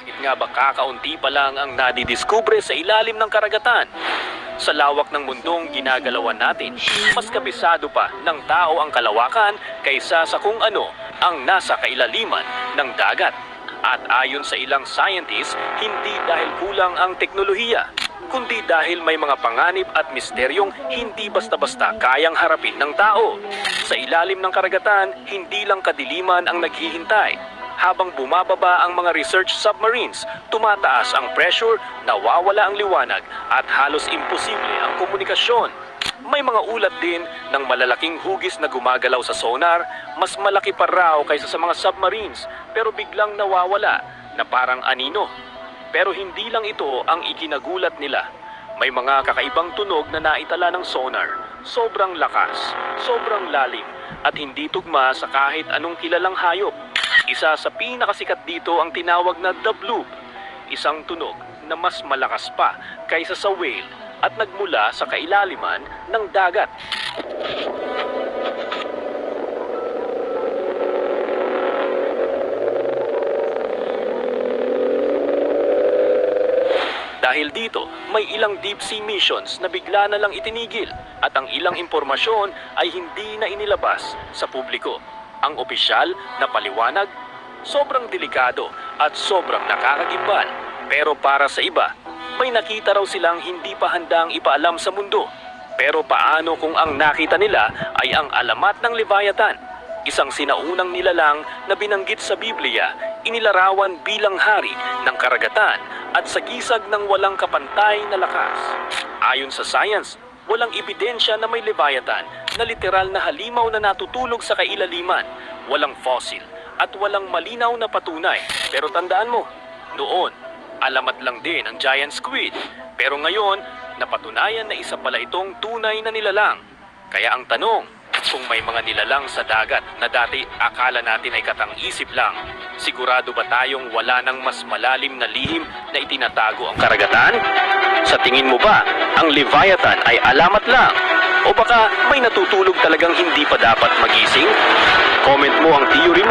Bakit nga ba kakaunti pa lang ang nadidiskubre sa ilalim ng karagatan? Sa lawak ng mundong ginagalawan natin, mas kabisado pa ng tao ang kalawakan kaysa sa kung ano ang nasa kailaliman ng dagat. At ayon sa ilang scientists, hindi dahil kulang ang teknolohiya, kundi dahil may mga panganib at misteryong hindi basta-basta kayang harapin ng tao. Sa ilalim ng karagatan, hindi lang kadiliman ang naghihintay. Habang bumababa ang mga research submarines, tumataas ang pressure, nawawala ang liwanag at halos imposible ang komunikasyon. May mga ulat din ng malalaking hugis na gumagalaw sa sonar, mas malaki pa raw kaysa sa mga submarines pero biglang nawawala na parang anino. Pero hindi lang ito ang ikinagulat nila. May mga kakaibang tunog na naitala ng sonar, sobrang lakas, sobrang lalim at hindi tugma sa kahit anong kilalang hayop. Isa sa pinakasikat dito ang tinawag na The Bloop, isang tunog na mas malakas pa kaysa sa whale at nagmula sa kailaliman ng dagat. Dahil dito, may ilang deep sea missions na bigla na lang itinigil at ang ilang impormasyon ay hindi na inilabas sa publiko. Ang opisyal na paliwanag, sobrang delikado at sobrang nakakagimbal. Pero para sa iba, may nakita raw silang hindi pa handang ipaalam sa mundo. Pero paano kung ang nakita nila ay ang alamat ng Leviathan? Isang sinaunang nilalang na binanggit sa Biblia, inilarawan bilang hari ng karagatan at sagisag ng walang kapantay na lakas. Ayon sa science, walang ebidensya na may Leviathan na literal na halimaw na natutulog sa kailaliman, walang fossil at walang malinaw na patunay. Pero tandaan mo, noon, alamat lang din ang giant squid. Pero ngayon, napatunayan na isa pala itong tunay na nilalang. Kaya ang tanong, kung may mga nilalang sa dagat na dati akala natin ay katang-isip lang, sigurado ba tayong wala nang mas malalim na lihim na itinatago ang karagatan? Sa tingin mo ba, ang Leviathan ay alamat lang? O baka may natutulog talagang hindi pa dapat magising? Comment mo ang theory mo.